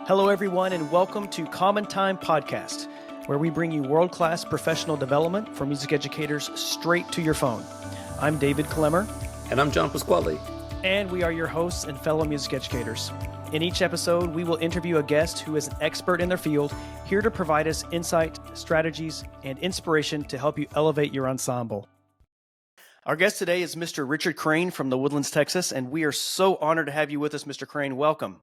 Hello, everyone, and welcome to Common Time Podcast, where we bring you world-class professional development for music educators straight to your phone. I'm David Klemmer. And I'm John Pasquale. And we are your hosts and fellow music educators. In each episode, we will interview a guest who is an expert in their field, here to provide us insight, strategies, and inspiration to help you elevate your ensemble. Our guest today is Mr. Richard Crain from the Woodlands, Texas, and we are so honored to have you with us, Mr. Crain. Welcome.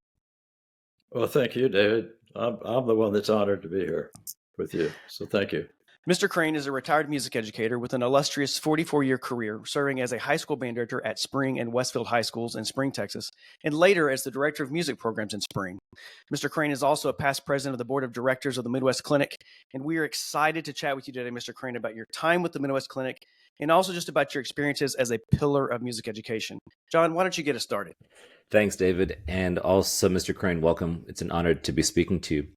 Well, thank you, David. I'm the one that's honored to be here with you, so thank you. Mr. Crain is a retired music educator with an illustrious 44-year career, serving as a high school band director at Spring and Westfield High Schools in Spring, Texas, and later as the director of music programs in Spring. Mr. Crain is also a past president of the board of directors of the Midwest Clinic, and we are excited to chat with you today, Mr. Crain, about your time with the Midwest Clinic and also just about your experiences as a pillar of music education. John, why don't you get us started? Thanks, David. And also, Mr. Crain, welcome. It's an honor to be speaking to you.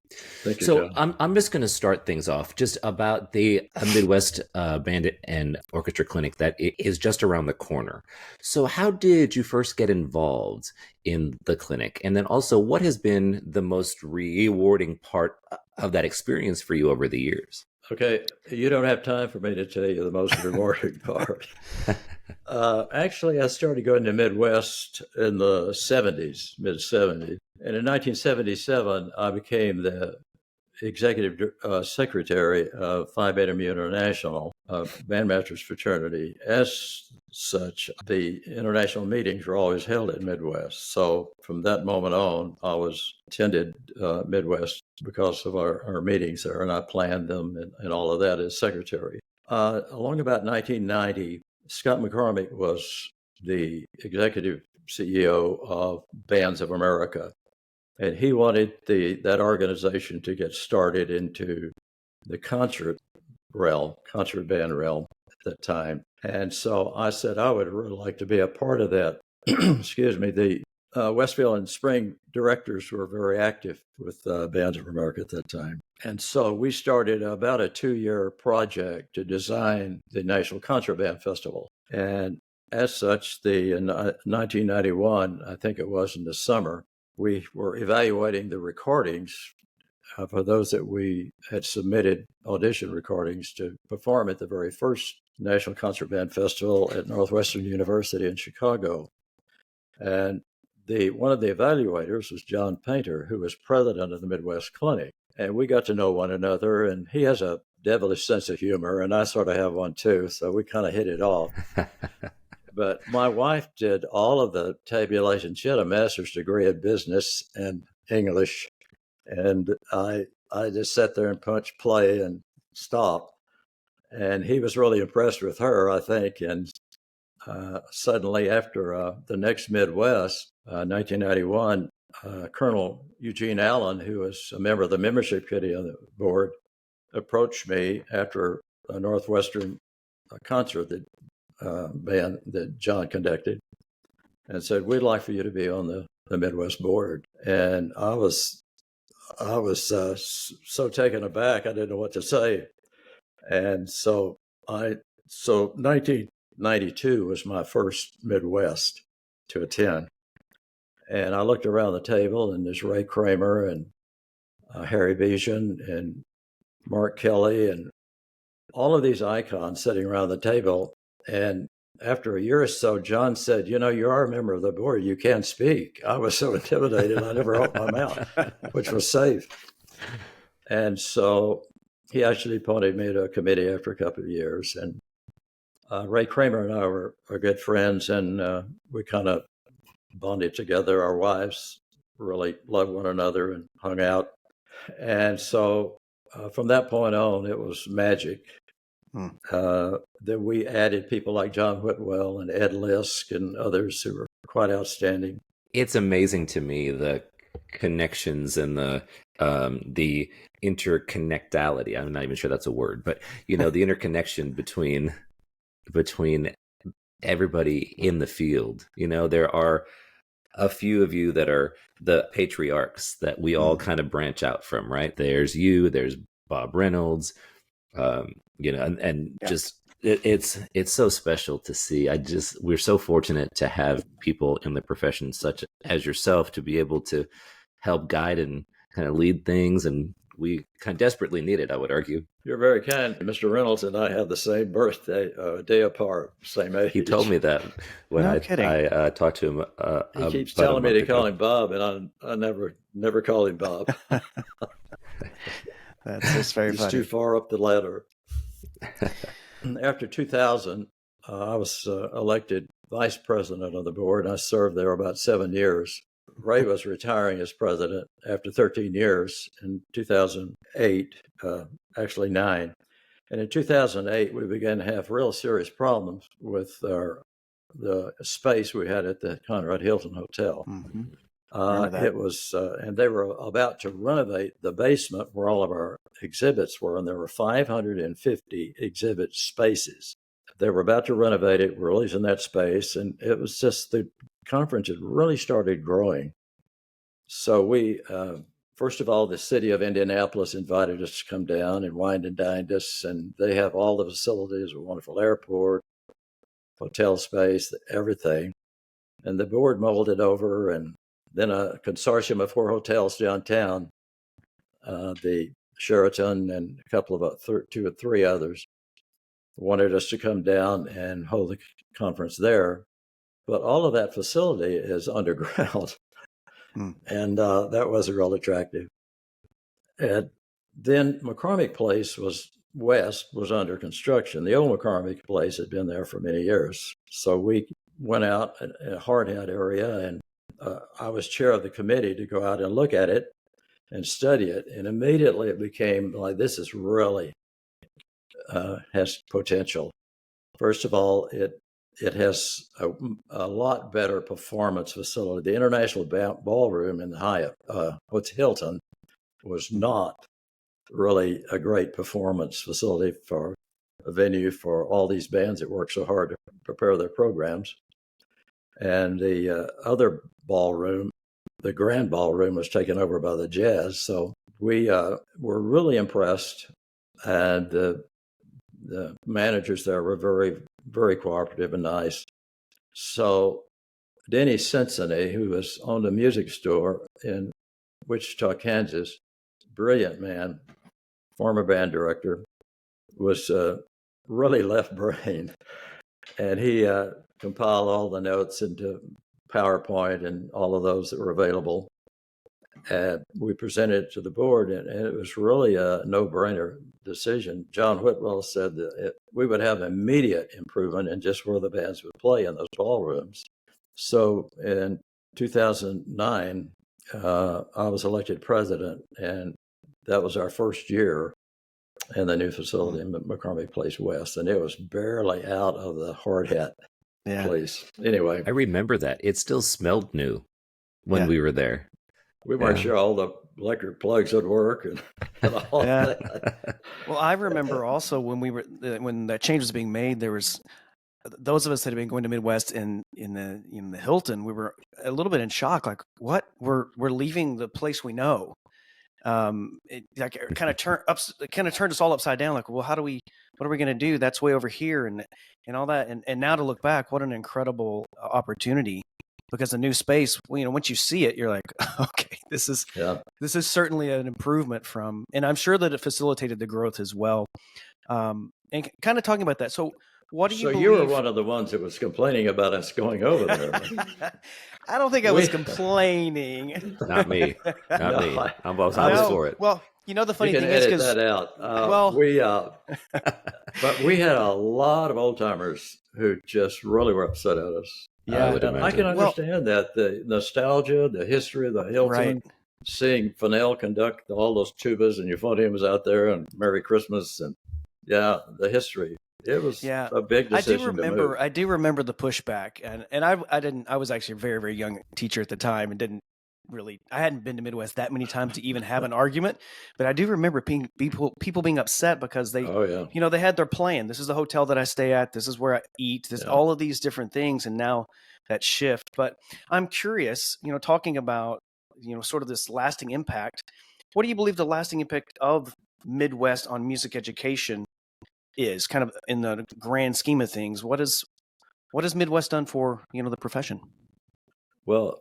Thank you, So John. I'm just going to start things off just about the Midwest Band and Orchestra Clinic that is just around the corner. So how did you first get involved in the clinic? And then also, what has been the most rewarding part of that experience for you over the years? Okay, you don't have time for me to tell you the most rewarding part. Actually, I started going to Midwest in the 70s, mid-70s. And in 1977, I became the executive secretary of Phi Beta Mu International, Bandmasters Fraternity. As such, the international meetings were always held at Midwest. So from that moment on, I was attended Midwest because of our meetings there, and I planned them and all of that as secretary. Along about 1990, Scott McCormick was the executive CEO of Bands of America. And he wanted that organization to get started into the concert band realm at that time. And so I said, I would really like to be a part of that. Excuse me. The Westfield and Spring directors were very active with Bands of America at that time. And so we started about a 2-year project to design the National Concert Band Festival. And as such, in 1991, I think it was in the summer, we were evaluating the recordings for those that we had submitted audition recordings to perform at the very first National Concert Band Festival at Northwestern University in Chicago. And one of the evaluators was John Painter, who was president of the Midwest Clinic. And we got to know one another, and he has a devilish sense of humor, and I sort of have one too, so we kind of hit it off. But my wife did all of the tabulation. She had a master's degree in business and English. And I just sat there and punched play and stop. And he was really impressed with her, I think. And suddenly after the next Midwest, 1991, Colonel Eugene Allen, who was a member of the membership committee on the board, approached me after a Northwestern concert that band that John conducted, and said, "We'd like for you to be on the Midwest board." And I was so taken aback, I didn't know what to say. And so 1992 was my first Midwest to attend, and I looked around the table, and there's Ray Kramer and Harry Bijan and Mark Kelly and all of these icons sitting around the table. And after a year or so, John said, "You are a member of the board. You can't speak." I was so intimidated, I never opened my mouth, which was safe. And so he actually appointed me to a committee after a couple of years. And Ray Kramer and I are good friends, and we kind of bonded together. Our wives really loved one another and hung out. And so from that point on, it was magic. That we added people like John Whitwell and Ed Lisk and others who were quite outstanding. It's amazing to me, the connections and the interconnectality. I'm not even sure that's a word, but the interconnection between everybody in the field. There are a few of you that are the patriarchs that we all kind of branch out from, right? There's you, there's Bob Reynolds, just it's so special to see. We're so fortunate to have people in the profession such as yourself to be able to help guide and kind of lead things, and we kind of desperately need it, I would argue. You're very kind. Mr. Reynolds and I have the same birthday, a day apart, same age. He told me that when No kidding. I talked to him. He keeps about a telling me month to call ago. him Bob, and I never call him Bob. That's just very He's funny. too far up the ladder. After 2000, I was elected vice president of the board. I served there about 7 years. Ray was retiring as president after 13 years in 2008, actually 9. And in 2008, we began to have real serious problems with the space we had at the Conrad Hilton Hotel. Mm-hmm. It was, and they were about to renovate the basement where all of our exhibits were, and there were 550 exhibit spaces. They were about to renovate it. We're losing that space, and it was just the conference had really started growing. So we, first of all, the city of Indianapolis invited us to come down and wined and dined us, and they have all the facilities, a wonderful airport, hotel space, everything. And the board molded over, and then a consortium of 4 hotels downtown, the Sheraton and a couple of 2 or 3 others, wanted us to come down and hold the conference there. But all of that facility is underground. And that wasn't real attractive. And then McCormick Place was under construction. The old McCormick Place had been there for many years. So we went out in a hard hat area, and I was chair of the committee to go out and look at it and study it. And immediately it became like, this is really has potential. First of all, it has a lot better performance facility. The International Ballroom in the Hyatt, Hilton, was not really a great performance facility for a venue for all these bands that work so hard to prepare their programs. And the other ballroom, the Grand Ballroom, was taken over by the Jazz. So we were really impressed, and the managers there were very, very cooperative and nice. So Denny Cincinnati, who was owned a music store in Wichita, Kansas, brilliant man, former band director, was really left brain. And he compiled all the notes into PowerPoint and all of those that were available. And we presented it to the board, and it was really a no-brainer decision. John Whitwell said that we would have immediate improvement in just where the bands would play in those ballrooms. So in 2009, I was elected president, and that was our first year in the new facility in McCormick Place West, and it was barely out of the hard hat place. Anyway, I remember that. It still smelled new when we were there. We weren't sure all the electric plugs would work and all that. Well, I remember also when that change was being made, there was those of us that had been going to Midwest in the Hilton. We were a little bit in shock, like, what? We're leaving the place we know. It kind of turned us all upside down. Like, well, what are we going to do? That's way over here, and all that. And now to look back, what an incredible opportunity. Because the new space, once you see it, you're like, okay, this is certainly an improvement from, and I'm sure that it facilitated the growth as well. And kind of talking about that. So what do you believe? So you were one of the ones that was complaining about us going over there. I don't think I was complaining. Not me. Not me. I was for it. Well, the funny thing is, because that out. But we had a lot of old timers who just really were upset at us. Yeah, and I can understand that, the nostalgia, the history of the Hilton, seeing Fennell conduct all those tubas and euphoniums out there, and Merry Christmas, and the history. It was a big decision. I do remember the pushback, and I was actually a very, very young teacher at the time, and I hadn't been to Midwest that many times to even have an argument, but I do remember people being upset because they had their plan. This is the hotel that I stay at. This is where I eat. This all of these different things, and now that shift. But I'm curious, talking about sort of this lasting impact. What do you believe the lasting impact of Midwest on music education is, kind of in the grand scheme of things? What has Midwest done for the profession? Well,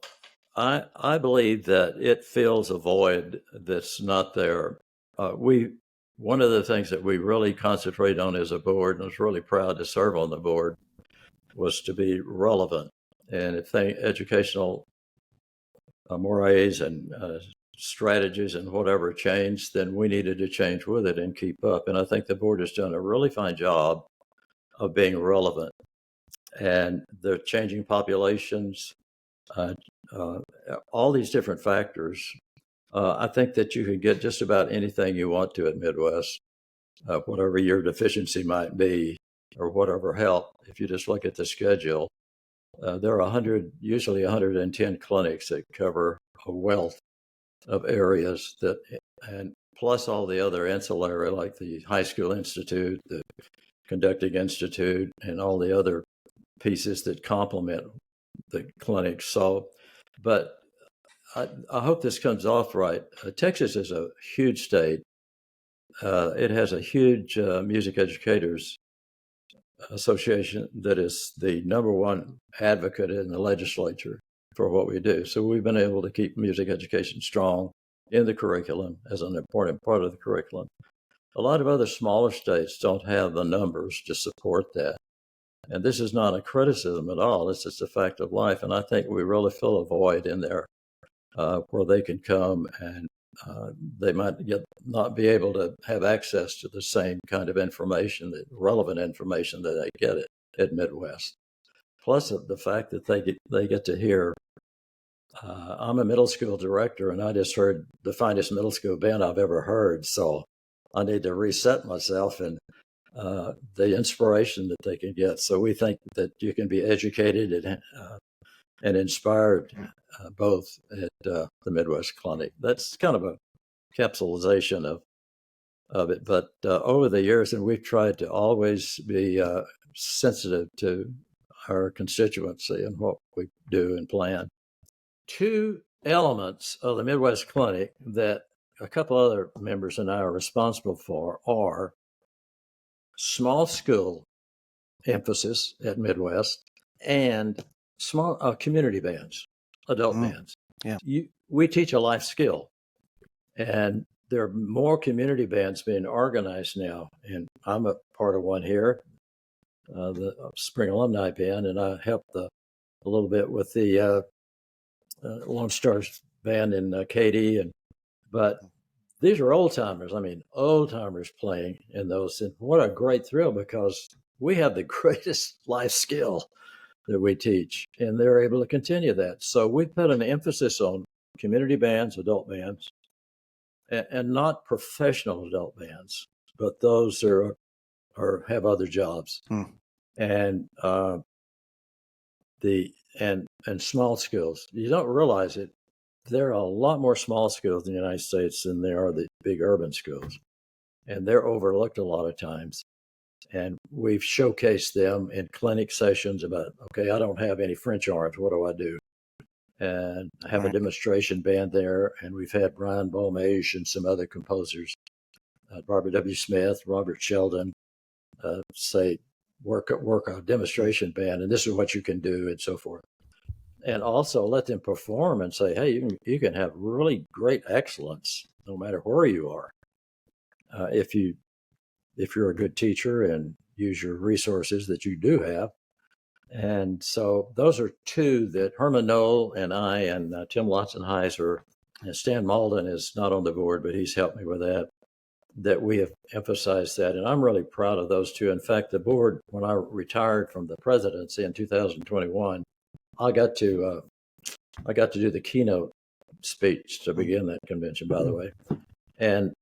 I believe that it fills a void that's not there. One of the things that we really concentrate on as a board, and I was really proud to serve on the board, was to be relevant. And if educational mores and strategies and whatever changed, then we needed to change with it and keep up. And I think the board has done a really fine job of being relevant. And the changing populations, all these different factors. I think that you can get just about anything you want to at Midwest, whatever your deficiency might be, or whatever help. If you just look at the schedule, there are usually 110 clinics that cover a wealth of areas and plus all the other ancillary, like the High School Institute, the Conducting Institute, and all the other pieces that complement the clinic. So, but I hope this comes off right. Texas is a huge state. It has a huge music educators association that is the number one advocate in the legislature for what we do. So we've been able to keep music education strong in the curriculum as an important part of the curriculum. A lot of other smaller states don't have the numbers to support that. And this is not a criticism at all. It's just a fact of life. And I think we really fill a void in there where they can come and they might not be able to have access to the same kind of information, relevant information that they get at Midwest. Plus the fact that they get to hear, I'm a middle school director and I just heard the finest middle school band I've ever heard. So I need to reset myself and the inspiration that they can get. So we think that you can be educated and inspired both at the Midwest Clinic. That's kind of a capsulization of it. But over the years, and we've tried to always be sensitive to our constituency and what we do and plan. Two elements of the Midwest Clinic that a couple other members and I are responsible for are small school emphasis at Midwest and small community bands, adult bands. Yeah. We teach a life skill, and there are more community bands being organized now. And I'm a part of one here, the Spring Alumni Band, and I helped a little bit with the Lone Stars Band in Katy. But these are old timers. I mean, old timers playing in those. And what a great thrill, because we have the greatest life skill that we teach, and they're able to continue that. So we put an emphasis on community bands, adult bands, and not professional adult bands, but those are have other jobs. And and small schools. You don't realize it. There are a lot more small schools in the United States than there are the big urban schools, and they're overlooked a lot of times. And we've showcased them in clinic sessions about, okay, I don't have any French horns. What do I do? And I have a demonstration band there, and we've had Brian Beaumage and some other composers, Barbara W. Smith, Robert Sheldon, say, work a demonstration band, and this is what you can do, and so forth. And also let them perform and say, hey, you can have really great excellence no matter where you are, if you're a good teacher and use your resources that you do have. And so those are two that Herman Knoll and I and Tim Lotzenheiser, and Stan Malden is not on the board, but he's helped me with that we have emphasized that. And I'm really proud of those two. In fact, the board, when I retired from the presidency in 2021, I got to do the keynote speech to begin that convention, by the way. And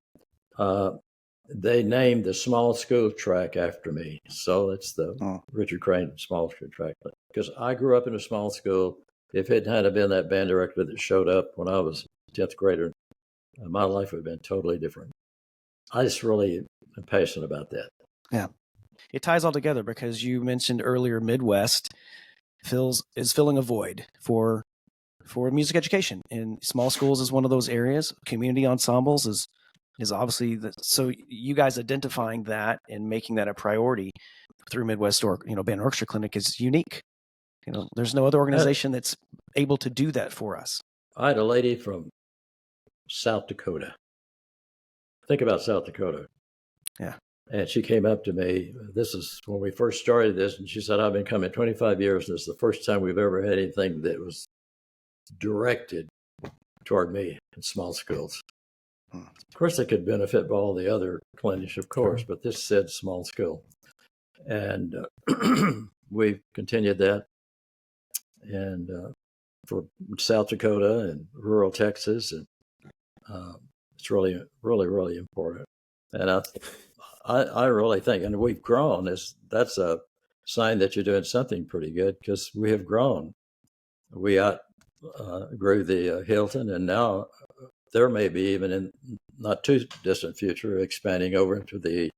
they named the small school track after me. So it's the Richard Crain small school track. Because I grew up in a small school. If it hadn't been that band director that showed up when I was a 10th grader, my life would have been totally different. I just really am passionate about that. Yeah. It ties all together because you mentioned earlier Midwest is filling a void for music education, and small schools is one of those areas. Community ensembles is obviously so you guys identifying that and making that a priority through Midwest Band Orchestra Clinic is unique. There's no other organization that's able to do that for us? I had a lady from South Dakota. Think about South Dakota. Yeah. And she came up to me. This is when we first started this, and she said, "I've been coming 25 years, and it's the first time we've ever had anything that was directed toward me in small schools." Of course, they could benefit by all the other clinics, of course, but this said small school. And we've continued that. And for South Dakota and rural Texas, and it's really, really, really important. And I really think, and we've grown. That's a sign that you're doing something pretty good, because we have grown. We outgrew the Hilton, and now there may be, even in not too distant future, expanding over into the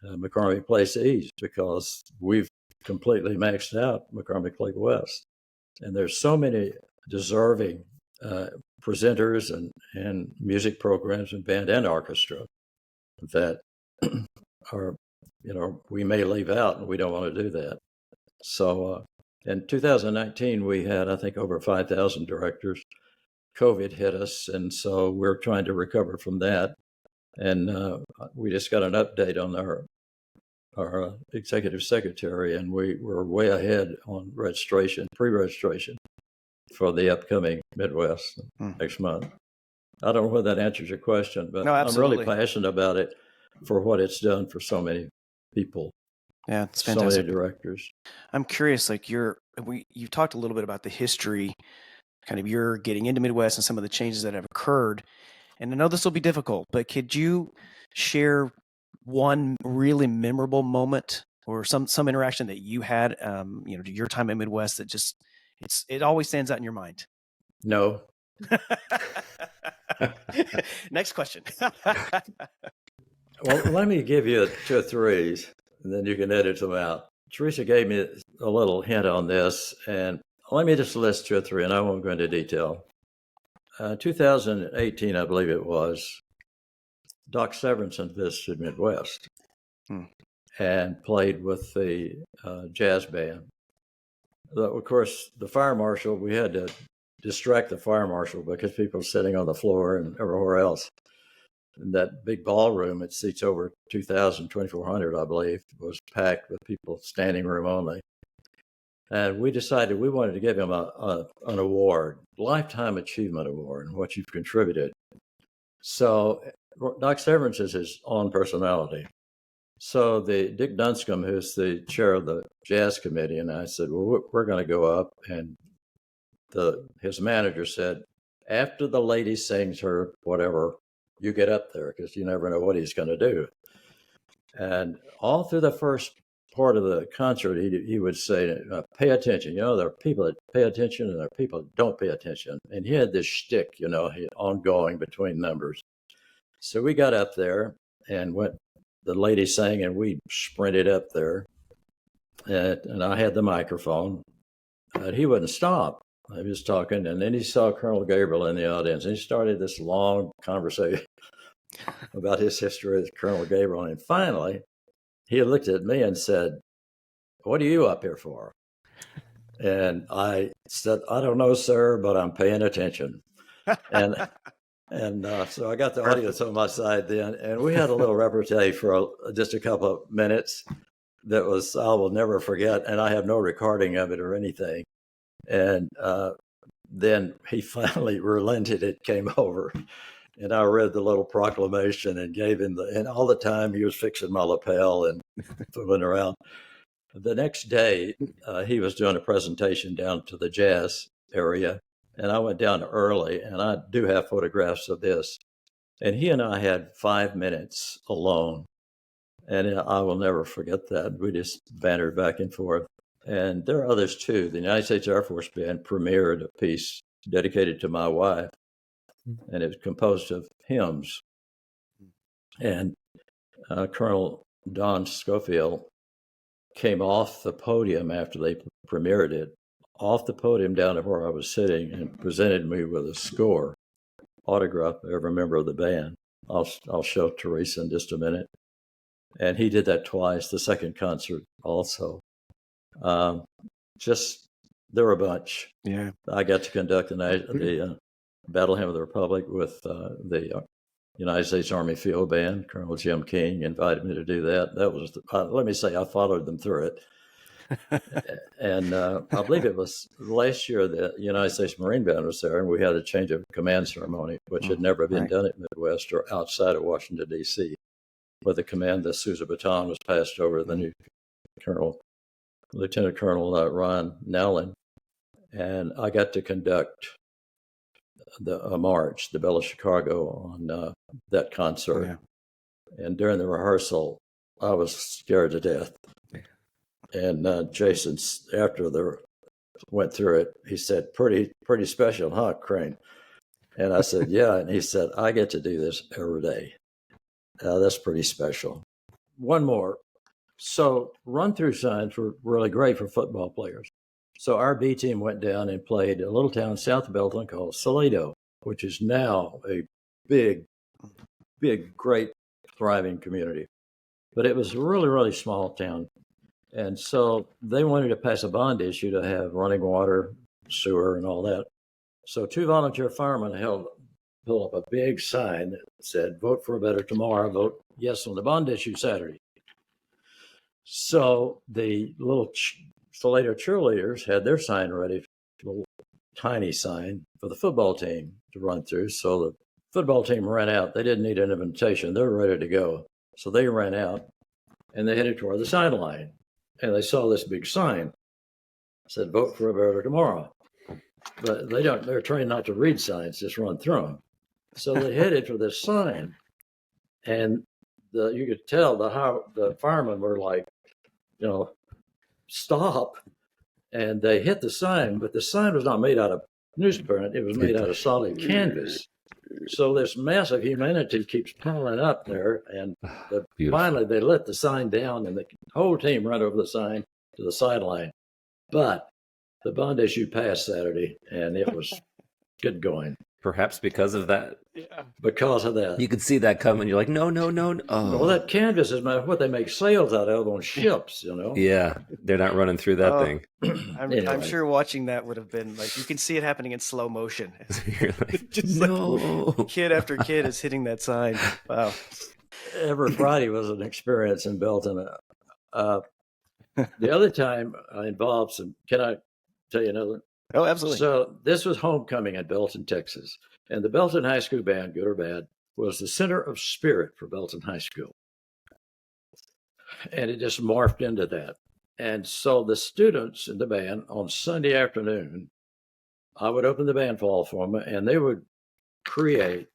McCormick Place East, because we've completely maxed out McCormick Lake West. And there's so many deserving presenters and music programs and band and orchestra that are, we may leave out, and we don't want to do that. So in 2019, we had, I think, over 5,000 directors. COVID hit us, and so we're trying to recover from that. And we just got an update on our executive secretary, and we were way ahead on pre-registration for the upcoming Midwest next month. I don't know whether that answers your question, but No, I'm really absolutely. passionate about it for what it's done for so many people. Yeah, it's So fantastic. many directors. I'm curious, like you talked a little bit about the history, kind of your getting into Midwest and some of the changes that have occurred. And I know this will be difficult, but could you share one really memorable moment or some interaction that you had, your time at Midwest that just it always stands out in your mind? No. Next question. Well, let me give you 2 or 3, and then you can edit them out. Teresa gave me a little hint on this, and let me just list 2 or 3, and I won't go into detail. 2018, I believe it was, Doc Severinsen visited Midwest and played with the jazz band. Of course, the fire marshal, we had to distract the fire marshal because people were sitting on the floor and everywhere else. And that big ballroom, it seats over 2,000, 2,400, I believe, was packed with people, standing room only. And we decided we wanted to give him an award, Lifetime Achievement Award, and what you've contributed. So Doc Severance is his own personality. So Dick Dunscombe, who's the chair of the jazz committee, and I said, well, we're going to go up. And his manager said, after the lady sings her whatever, you get up there, because you never know what he's going to do. And all through the first part of the concert, he would say, pay attention. There are people that pay attention and there are people that don't pay attention. And he had this shtick, ongoing between numbers. So we got up there and the lady sang, and we sprinted up there. And I had the microphone, but he wouldn't stop. I was talking, and then he saw Colonel Gabriel in the audience, and he started this long conversation about his history with Colonel Gabriel. And finally, he looked at me and said, what are you up here for? And I said, I don't know, sir, but I'm paying attention. And so I got the audience on my side then, and we had a little repartee for just a couple of minutes that I will never forget, and I have no recording of it or anything. And then he finally relented. It came over, and I read the little proclamation and gave him and all the time he was fixing my lapel and fooling around. The next day, he was doing a presentation down to the jazz area, and I went down early, and I do have photographs of this. And he and I had 5 minutes alone, and I will never forget that. We just bantered back and forth. And there are others too. The United States Air Force Band premiered a piece dedicated to my wife, and it was composed of hymns. And Colonel Don Schofield came off the podium after they premiered it, off the podium down to where I was sitting, and presented me with a score, autographed by every member of the band. I'll show Teresa in just a minute. And he did that twice, the second concert also. Just there were a bunch. Yeah. I got to conduct the Battle Hymn of the Republic with the United States Army Field Band. Colonel Jim King invited me to do that. That was, let me say, I followed them through it. And I believe it was last year the United States Marine Band was there, and we had a change of command ceremony, which had never been done at Midwest or outside of Washington, D.C., where the command, the Sousa baton, was passed over to the new Lieutenant Colonel Ron Nowlin, and I got to conduct a march, the Bell of Chicago, on that concert. Yeah. And during the rehearsal, I was scared to death. And Jason, after went through it, he said, pretty special, huh, Crain? And I said, yeah. And he said, I get to do this every day. That's pretty special. One more. So run-through signs were really great for football players. So our B team went down and played a little town south of Belton called Salado, which is now a big, great, thriving community. But it was a really, really small town. And so they wanted to pass a bond issue to have running water, sewer, and all that. So 2 volunteer firemen pulled up a big sign that said, vote for a better tomorrow, vote yes on the bond issue Saturday. So the little Salado cheerleaders had their sign ready, a little tiny sign for the football team to run through. So the football team ran out. They didn't need an invitation. They were ready to go. So they ran out and they headed toward the sideline. And they saw this big sign. It said, vote for a better tomorrow. But they're trained not to read signs, just run through them. So they headed for this sign. And you could tell the firemen were like, stop. And they hit the sign, but the sign was not made out of newsprint. It was made out of solid canvas. So this massive humanity keeps piling up there. And finally they let the sign down and the whole team ran over the sign to the sideline. But the bond issue passed Saturday and it was good going. Perhaps because of that. Yeah. Because of that. You could see that coming. You're like, no. Oh. Well, that canvas is what they make sails out of on ships, Yeah, they're not running through that thing. I'm sure watching that would have been like, you can see it happening in slow motion. Just no. Like, kid after kid is hitting that sign. Wow. Every Friday was an experience in Belton. The other time I involved can I tell you another? Oh, absolutely. So this was homecoming in Belton, Texas. And the Belton High School Band, good or bad, was the center of spirit for Belton High School. And it just morphed into that. And so the students in the band on Sunday afternoon, I would open the band hall for them and they would create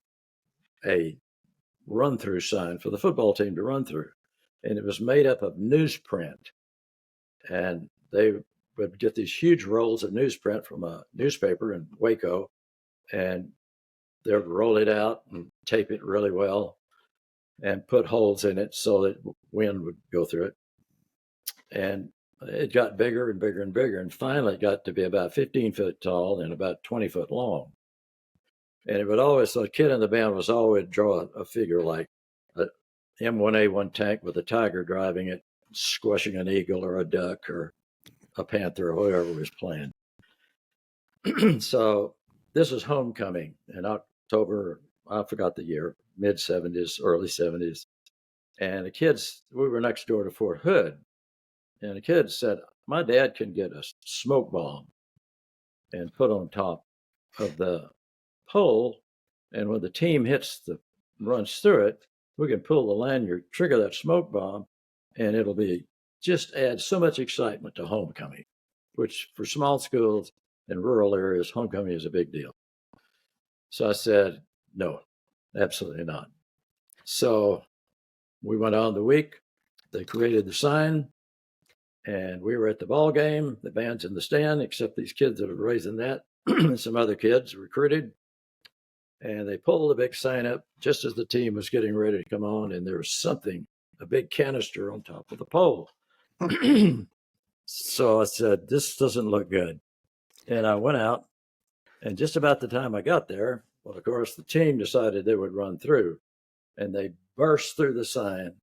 a run-through sign for the football team to run through. And it was made up of newsprint. And they would get these huge rolls of newsprint from a newspaper in Waco, and they would roll it out and tape it really well and put holes in it so that wind would go through it. And it got bigger and bigger and bigger. And finally it got to be about 15 foot tall and about 20 foot long. And it would always, the kid in the band was always draw a figure like a M1A1 tank with a tiger driving it, squashing an eagle or a duck or a panther or whoever was playing. So this is homecoming in October, I forgot the year, mid-70s, early 70s. And the kids, we were next door to Fort Hood. And the kids said, my dad can get a smoke bomb and put on top of the pole. And when the team runs through it, we can pull the lanyard, trigger that smoke bomb, and it'll just add so much excitement to homecoming, which for small schools in rural areas, homecoming is a big deal. So I said, no, absolutely not. So we went on the week. They created the sign, and we were at the ball game. The band's in the stand, except these kids that were raising that, and some other kids recruited. And they pulled the big sign up just as the team was getting ready to come on, and there was a big canister on top of the pole. So I said, this doesn't look good. And I went out, and just about the time I got there, well, of course, the team decided they would run through, and they burst through the sign,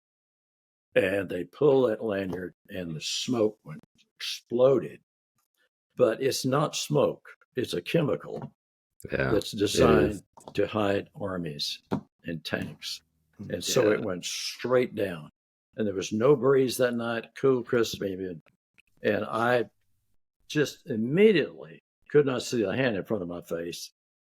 and they pulled that lanyard, and the smoke exploded. but it's not smoke. It's a chemical Yeah, that's designed to hide armies and tanks. And so it went straight down. And there was no breeze that night, cool, crisp, even. And I just immediately could not see a hand in front of my face.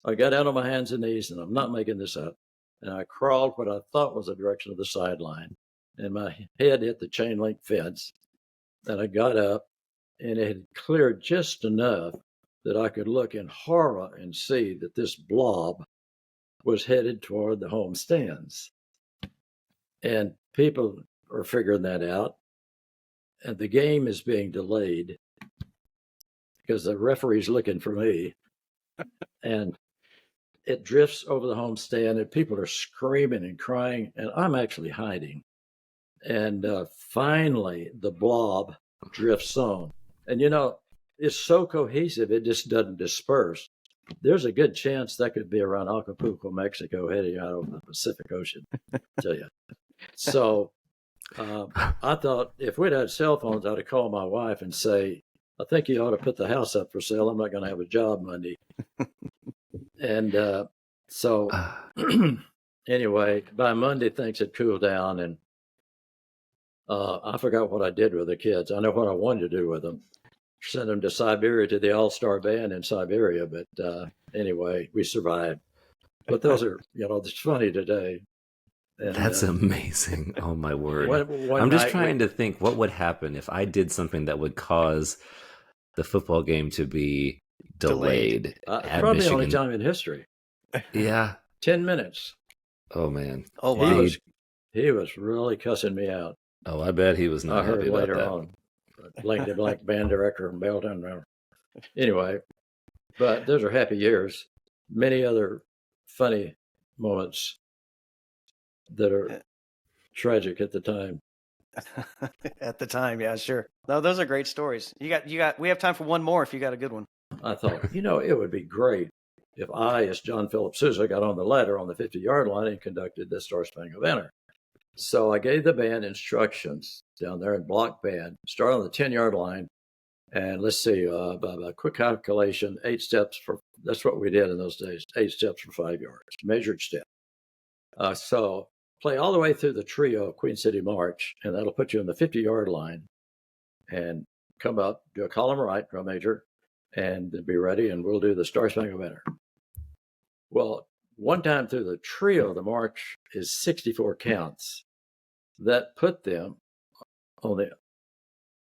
I got out on my hands and knees, and I'm not making this up. And I crawled what I thought was the direction of the sideline. And my head hit the chain link fence. And I got up, and it had cleared just enough that I could look in horror and see that this blob was headed toward the home stands. And people are figuring that out. And the game is being delayed because the referee's looking for me. And it drifts over the home stand, and people are screaming and crying, and I'm actually hiding. And finally, the blob drifts on. And, it's so cohesive, it just doesn't disperse. There's a good chance that could be around Acapulco, Mexico, heading out over the Pacific Ocean, I tell you. So I thought if we'd had cell phones, I'd have called my wife and say, I think you ought to put the house up for sale. I'm not going to have a job Monday. And so anyway, by Monday, things had cooled down, and I forgot what I did with the kids. I know what I wanted to do with them. Send them to Siberia, to the all-star band in Siberia. But anyway, we survived. But those are, it's funny today. And, that's amazing. Oh, my word. I'm just trying to think what would happen if I did something that would cause the football game to be delayed. Probably the only time in history. Yeah. 10 minutes. Oh, man. Oh, wow. He was really cussing me out. Oh, I bet he was not happy about later that. On. Blank band director from Belton. Anyway, but those are happy years. Many other funny moments that are tragic at the time. At the time, yeah, sure. No, those are great stories. We have time for one more if you got a good one. I thought, it would be great if I, as John Philip Sousa, got on the ladder on the 50-yard line and conducted the Star Spangled Banner. So I gave the band instructions down there in block band, start on the 10-yard line. And let's see, by a quick calculation, 8 steps that's what we did in those days, 8 steps for 5 yards, measured step. So play all the way through the trio of Queen City March, and that'll put you in the 50-yard line, and come up, do a column right, drum major, and be ready, and we'll do the Star Spangled Banner. Well, one time through the trio, the march is 64 counts. That put them on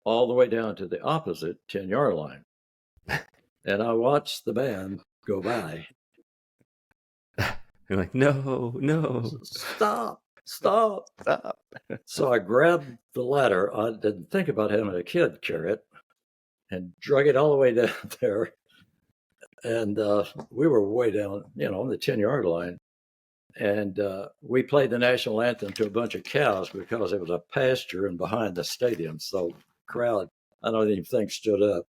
all the way down to the opposite 10-yard line. And I watched the band go by. You're like, no. Stop. So I grabbed the ladder. I didn't think about having a kid carry it, and drug it all the way down there. And we were way down, on the 10-yard line. And we played the national anthem to a bunch of cows because it was a pasture and behind the stadium. So crowd, I don't even think stood up,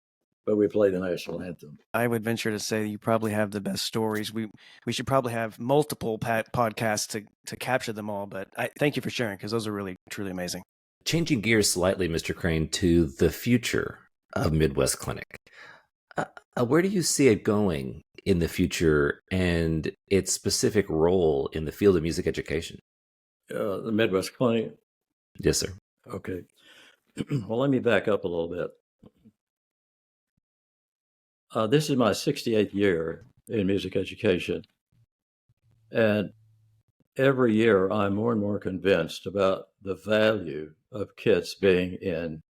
but we played the national anthem. I would venture to say you probably have the best stories. We should probably have multiple podcasts to capture them all. But I thank you for sharing, because those are really, truly amazing. Changing gears slightly, Mr. Crain, to the future of Midwest Clinic. Where do you see it going in the future, and its specific role in the field of music education? The Midwest Clinic? Yes, sir. Okay. Well, let me back up a little bit. This is my 68th year in music education. And every year I'm more and more convinced about the value of kids being in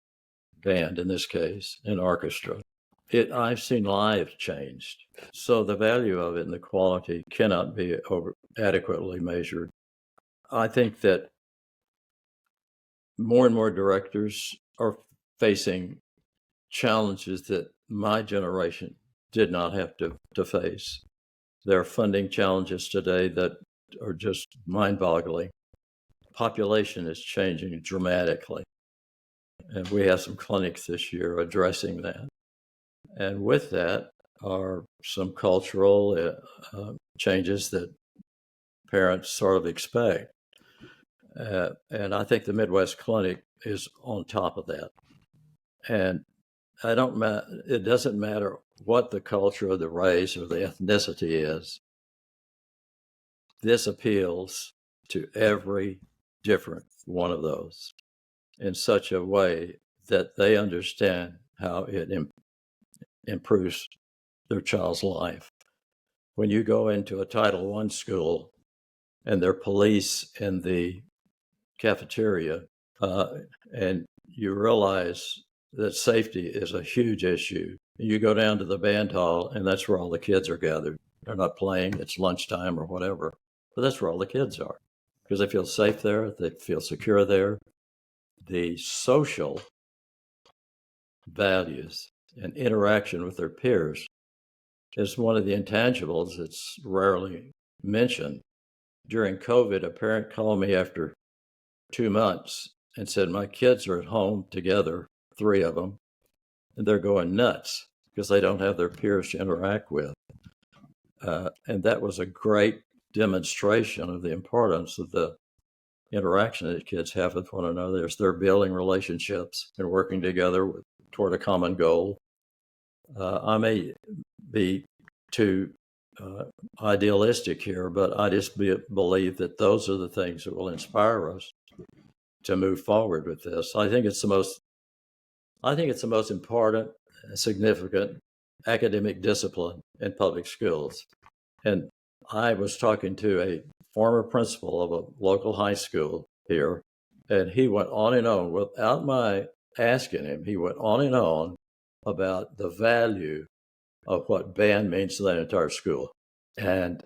band, in this case, in orchestra. I've seen lives changed. So the value of it and the quality cannot be adequately measured. I think that more and more directors are facing challenges that my generation did not have to face. There are funding challenges today that are just mind-boggling. Population is changing dramatically. And we have some clinics this year addressing that. And with that are some cultural changes that parents sort of expect. And I think the Midwest Clinic is on top of that. And It doesn't matter what the culture or the race or the ethnicity is. This appeals to every different one of those in such a way that they understand how it improves their child's life. When you go into a Title I school and there are police in the cafeteria, and you realize that safety is a huge issue. You go down to the band hall, and that's where all the kids are gathered. They're not playing, it's lunchtime or whatever, but that's where all the kids are because they feel safe there, they feel secure there. The social values and interaction with their peers is one of the intangibles that's rarely mentioned. During COVID, a parent called me after 2 months and said, my kids are at home together, 3 of them, and they're going nuts because they don't have their peers to interact with. And that was a great demonstration of the importance of the interaction that kids have with one another as they're building relationships and working together toward a common goal. I may be too idealistic here, but I just believe that those are the things that will inspire us to move forward with this. I think it's the most important, significant academic discipline in public schools. And I was talking to a former principal of a local high school here, and he went on and on without my asking him. He went on and on about the value of what band means to that entire school. And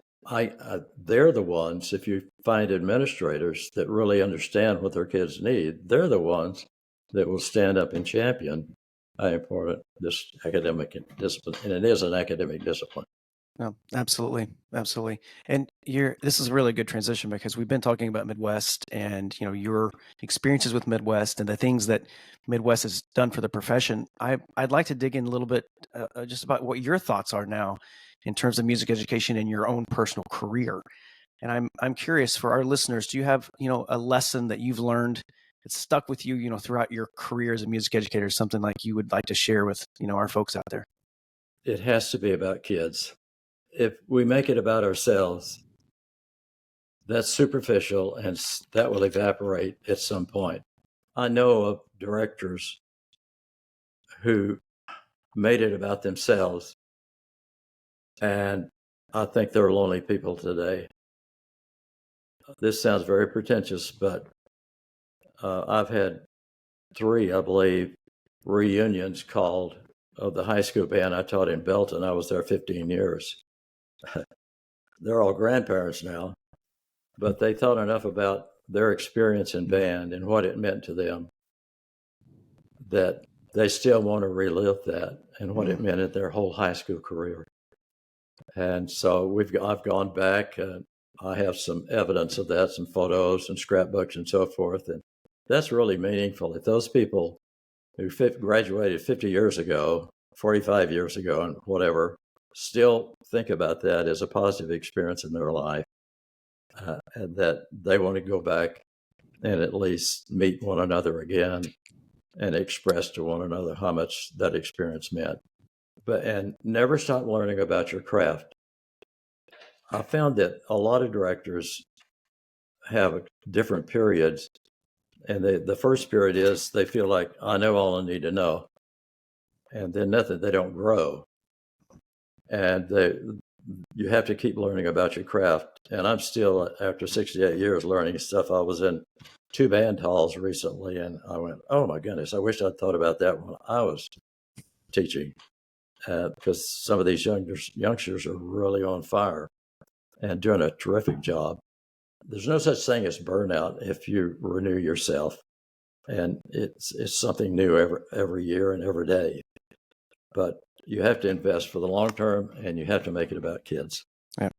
they're the ones, if you find administrators that really understand what their kids need, they're the ones that will stand up and champion how important this academic discipline, and it is an academic discipline. No, absolutely, absolutely. And this is a really good transition because we've been talking about Midwest and your experiences with Midwest and the things that Midwest has done for the profession. I'd like to dig in a little bit just about what your thoughts are now in terms of music education in your own personal career. And I'm curious for our listeners, do you have a lesson that you've learned that stuck with you throughout your career as a music educator, something like you would like to share with our folks out there? It has to be about kids. If we make it about ourselves, that's superficial and that will evaporate at some point. I know of directors who made it about themselves, and I think they're lonely people today. This sounds very pretentious, but I've had 3, I believe, reunions called of the high school band I taught in Belton. I was there 15 years. They're all grandparents now, but they thought enough about their experience in band and what it meant to them that they still want to relive that and what it meant in their whole high school career. And so I've gone back. I have some evidence of that, some photos and scrapbooks and so forth. And that's really meaningful. If those people who graduated 50 years ago, 45 years ago, and whatever, still think about that as a positive experience in their life, and that they want to go back and at least meet one another again and express to one another how much that experience meant. And never stop learning about your craft. I found that a lot of directors have different periods, and the first period is they feel like, I know all I need to know, and then they don't grow. And you have to keep learning about your craft. And I'm still, after 68 years, learning stuff. I was in 2 band halls recently, and I went, oh my goodness, I wish I'd thought about that when I was teaching, because some of these youngsters are really on fire and doing a terrific job. There's no such thing as burnout if you renew yourself, and it's something new every year and every day. But you have to invest for the long term, and you have to make it about kids. Yeah.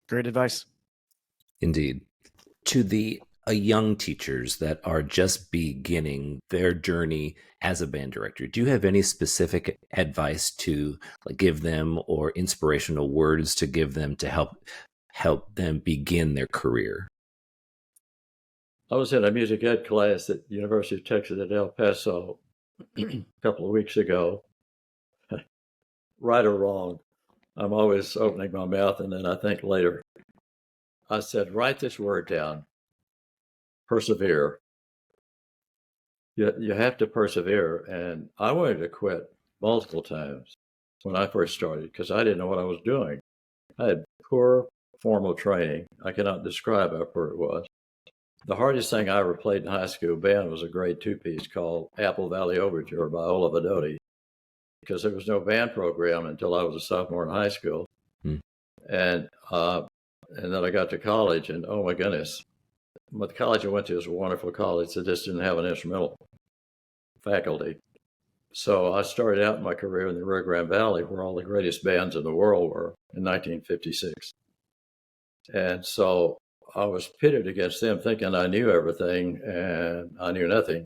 Great advice. Indeed. To the young teachers that are just beginning their journey as a band director, do you have any specific advice to give them or inspirational words to give them to help them begin their career? I was in a music ed class at University of Texas at El Paso a couple of weeks ago, right or wrong. I'm always opening my mouth and then I think later. I said, write this word down, persevere. You have to persevere. And I wanted to quit multiple times when I first started because I didn't know what I was doing. I had poor formal training. I cannot describe how poor it was. The hardest thing I ever played in high school band was a grade 2 piece called Apple Valley Overture by Ola Vidoti, because there was no band program until I was a sophomore in high school. And then I got to college, and oh my goodness, the college I went to was a wonderful college. They just didn't have an instrumental faculty. So I started out my career in the Rio Grande Valley, where all the greatest bands in the world were, in 1956. And so I was pitted against them, thinking I knew everything, and I knew nothing.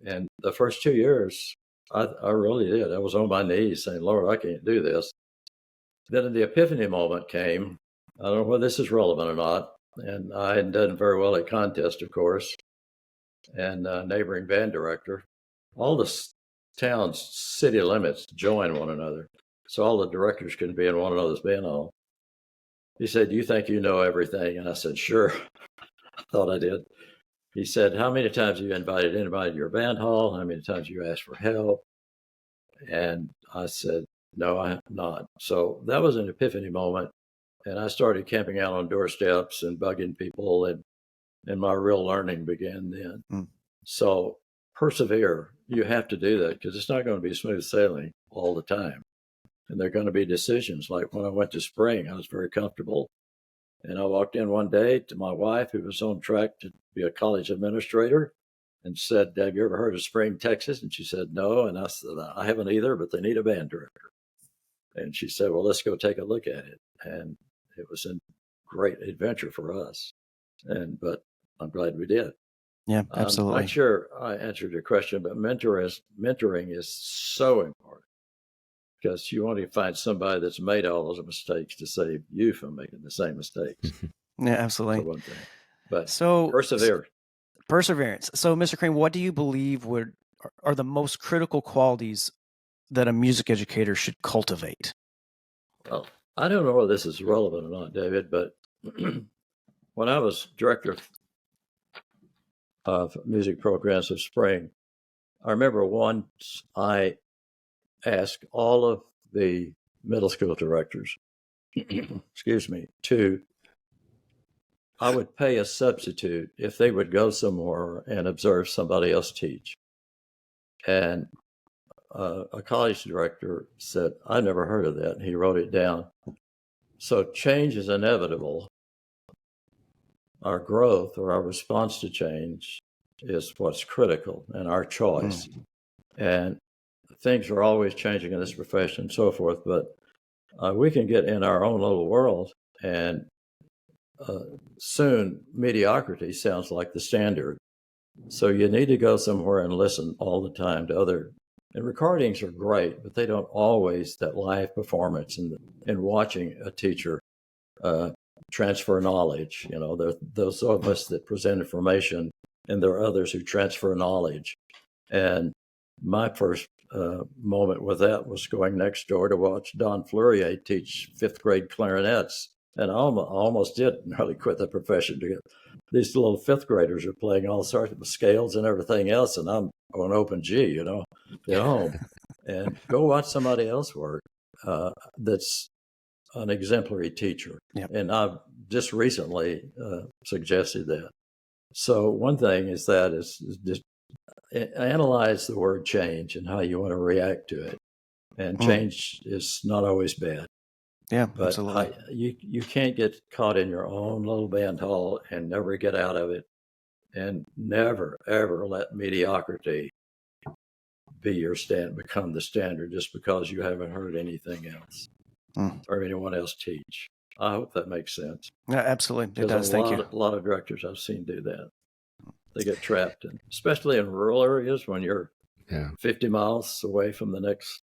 And the first 2 years, I really did. I was on my knees saying, Lord, I can't do this. Then the epiphany moment came. I don't know whether this is relevant or not. And I hadn't done very well at contest, of course, and neighboring band director. All the town's city limits join one another. So all the directors can be in one another's band hall. He said, do you think you know everything? And I said, sure. I thought I did. He said, how many times have you invited anybody to your band hall? How many times have you asked for help? And I said, no, I have not. So that was an epiphany moment. And I started camping out on doorsteps and bugging people, and my real learning began then. So persevere. You have to do that because it's not going to be smooth sailing all the time. And there are going to be decisions. Like when I went to Spring, I was very comfortable. And I walked in one day to my wife, who was on track to be a college administrator, and said, have you ever heard of Spring, Texas? And she said, no. And I said, I haven't either, but they need a band director. And she said, well, let's go take a look at it. And it was a great adventure for us. But I'm glad we did. Yeah, absolutely. I'm not sure I answered your question, but mentoring is so important because you want to find somebody that's made all those mistakes to save you from making the same mistakes. Yeah, absolutely. For one thing. But so perseverance. So, Mr. Crain, what do you believe are the most critical qualities that a music educator should cultivate? Well, I don't know whether this is relevant or not, David, but when I was director of music programs of Spring, I remember once I asked all of the middle school directors, I would pay a substitute if they would go somewhere and observe somebody else teach. And a college director said, I never heard of that. And he wrote it down. So change is inevitable. Our growth or our response to change is what's critical and our choice. And things are always changing in this profession and so forth, but we can get in our own little world, and soon mediocrity sounds like the standard. So you need to go somewhere and listen all the time to other. And recordings are great, but they don't always, that live performance and watching a teacher transfer knowledge. There are those of us that present information, and there are others who transfer knowledge. And my first moment with that was going next door to watch Don Fleurier teach fifth grade clarinets. And I almost did nearly quit the profession to get these little fifth graders are playing all sorts of scales and everything else. And I'm on open G, at home. And go watch somebody else work that's an exemplary teacher. Yep. And I've just recently suggested that. So one thing is just analyze the word change and how you want to react to it. And change is not always bad. Yeah, but absolutely. You can't get caught in your own little band hall and never get out of it. And never, ever let mediocrity become the standard just because you haven't heard anything else or anyone else teach. I hope that makes sense. Yeah, absolutely. It does. Thank you. A lot of directors I've seen do that. They get trapped, especially in rural areas when you're 50 miles away from the next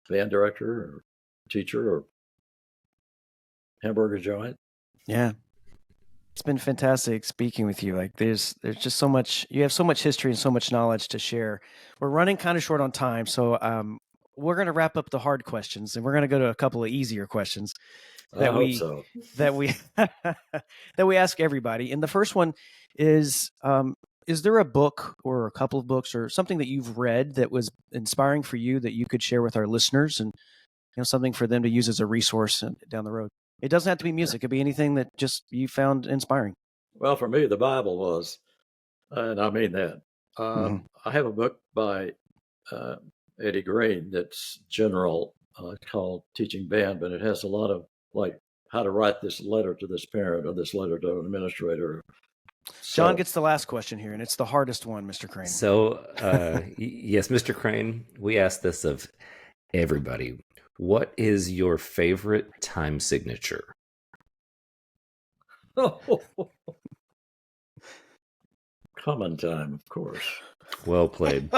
band director or teacher or hamburger joint. Yeah. It's been fantastic speaking with you. Like there's just so much, you have so much history and so much knowledge to share. We're running kind of short on time. So we're going to wrap up the hard questions and we're going to go to a couple of easier questions that I hope so. that we that we ask everybody. And the first one is there a book or a couple of books or something that you've read that was inspiring for you that you could share with our listeners and something for them to use as a resource down the road? It doesn't have to be music. It could be anything that just you found inspiring. Well, for me, the Bible was, and I mean that. I have a book by Eddie Crain that's general called Teaching Band, but it has a lot of like how to write this letter to this parent or this letter to an administrator. John gets the last question here, and it's the hardest one, Mr. Crain. So, yes, Mr. Crain, we asked this of everybody. What is your favorite time signature? Common time, of course. Well played.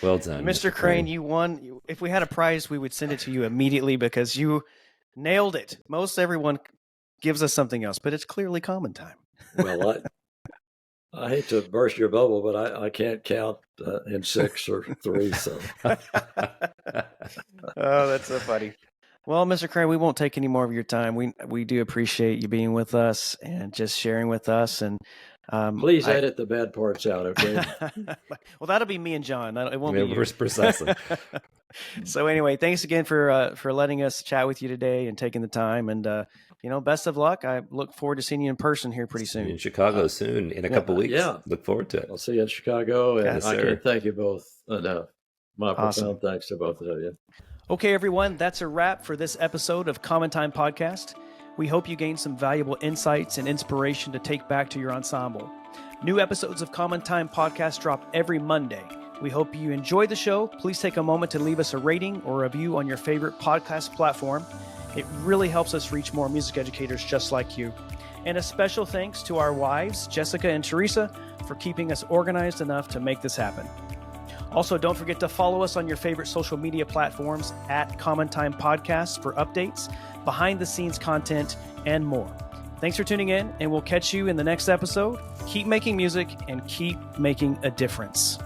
Well done, Mr. Crain. You won. If we had a prize, we would send it to you immediately because you nailed it. Most everyone gives us something else, but it's clearly common time. Well, I hate to burst your bubble, but I can't count in 6 or 3. So. Oh, that's so funny. Well, Mr. Crain, we won't take any more of your time. We do appreciate you being with us and just sharing with us. And please edit the bad parts out, okay? Well, that'll be me and John. It won't be you. Precisely. So anyway, thanks again for letting us chat with you today and taking the time. And best of luck. I look forward to seeing you in person here pretty soon. In Chicago soon, in a couple weeks. Yeah. Look forward to it. I'll see you in Chicago. And Yes, I sir. can't thank you both enough. My Awesome. profound thanks to both of you. Okay, everyone, that's a wrap for this episode of Common Time Podcast. We hope you gained some valuable insights and inspiration to take back to your ensemble. New episodes of Common Time Podcast drop every Monday. We hope you enjoyed the show. Please take a moment to leave us a rating or review on your favorite podcast platform. It really helps us reach more music educators just like you. And a special thanks to our wives, Jessica and Teresa, for keeping us organized enough to make this happen. Also, don't forget to follow us on your favorite social media platforms at Common Time Podcasts for updates, behind-the-scenes content, and more. Thanks for tuning in, and we'll catch you in the next episode. Keep making music and keep making a difference.